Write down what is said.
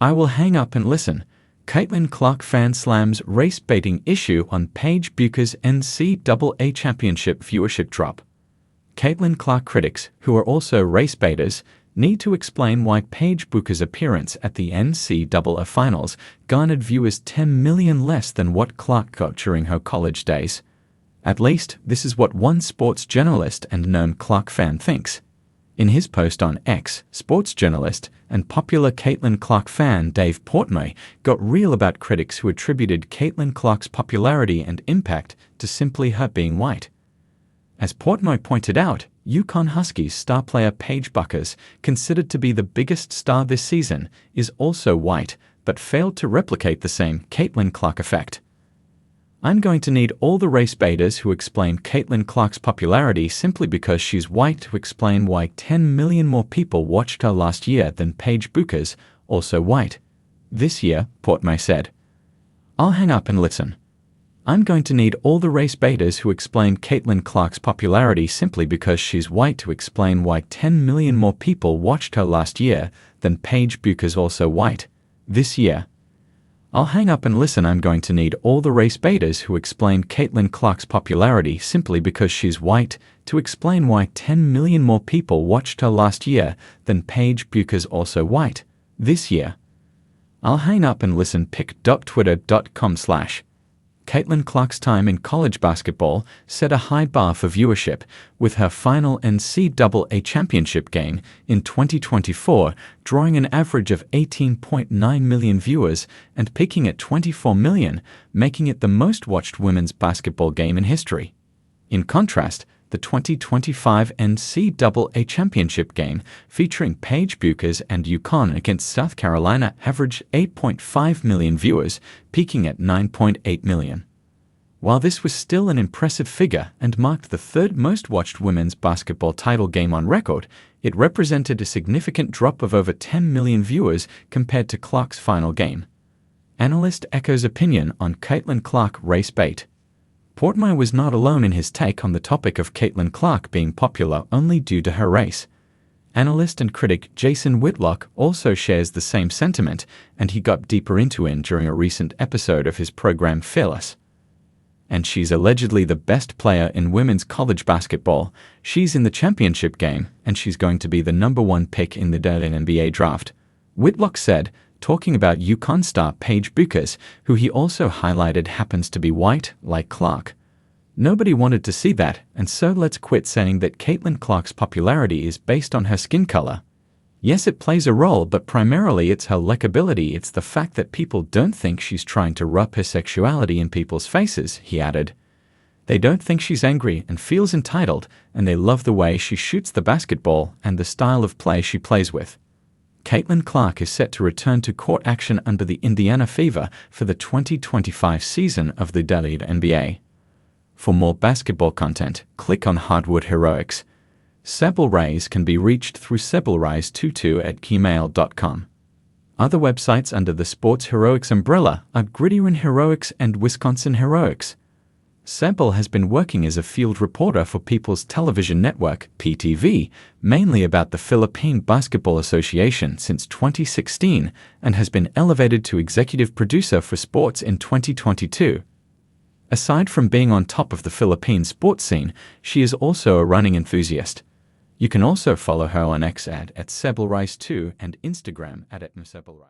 I will hang up and listen. Caitlin Clark fan slams race-baiting issue on Paige Bueckers NCAA championship viewership drop. Caitlin Clark critics, who are also race baiters, need to explain why Paige Bueckers' appearance at the NCAA finals garnered viewers 10 million less than what Clark got during her college days. At least, this is what one sports journalist and known Clark fan thinks. In his post on X, sports journalist and popular Caitlin Clark fan Dave Portnoy got real about critics who attributed Caitlin Clark's popularity and impact to simply her being white. As Portnoy pointed out, UConn Huskies star player Paige Bueckers, considered to be the biggest star this season, is also white, but failed to replicate the same Caitlin Clark effect. I'm going to need all the race baiters who explain Caitlin Clark's popularity simply because she's white to explain why 10 million more people watched her last year than Paige Bueckers, also white. This year, Portnoy said. I'll hang up and listen. I'm going to need all the race baiters who explain Caitlin Clark's popularity simply because she's white to explain why 10 million more people watched her last year than Paige Bueckers, also white. This year. I'll hang up and listen. I'm going to need all the race baiters who explain Caitlin Clark's popularity simply because she's white to explain why 10 million more people watched her last year than Paige Bueckers, also white. This year. I'll hang up and listen. pic.twitter.com/ Caitlin Clark's time in college basketball set a high bar for viewership, with her final NCAA championship game in 2024 drawing an average of 18.9 million viewers and peaking at 24 million, making it the most watched women's basketball game in history. In contrast, the 2025 NCAA championship game featuring Paige Bueckers and UConn against South Carolina averaged 8.5 million viewers, peaking at 9.8 million. While this was still an impressive figure and marked the third most watched women's basketball title game on record, it represented a significant drop of over 10 million viewers compared to Clark's final game. Analyst echoes opinion on Caitlin Clark race bait. Portnoy was not alone in his take on the topic of Caitlin Clark being popular only due to her race. Analyst and critic Jason Whitlock also shares the same sentiment, and he got deeper into it during a recent episode of his program Fearless. And she's allegedly the best player in women's college basketball. She's in the championship game, and she's going to be the #1 pick in the wnba draft. Whitlock said, talking about UConn star Paige Bueckers, who he also highlighted happens to be white, like Clark. Nobody wanted to see that, and so let's quit saying that Caitlin Clark's popularity is based on her skin color. Yes, it plays a role, but primarily it's her likability. It's the fact that people don't think she's trying to rub her sexuality in people's faces, he added. They don't think she's angry and feels entitled, and they love the way she shoots the basketball and the style of play she plays with. Caitlin Clark is set to return to court action under the Indiana Fever for the 2025 season of the wnba. For more basketball content, click on Hardwood Heroics. Sebel Rays can be reached through sebelrays22@gmail.com. Other websites under the Sports Heroics umbrella are Gridiron Heroics and Wisconsin Heroics. Sebel has been working as a field reporter for People's Television Network, PTV, mainly about the Philippine Basketball Association since 2016, and has been elevated to executive producer for sports in 2022. Aside from being on top of the Philippine sports scene, she is also a running enthusiast. You can also follow her on X at Sebelrace2 and Instagram at @Sebelrace.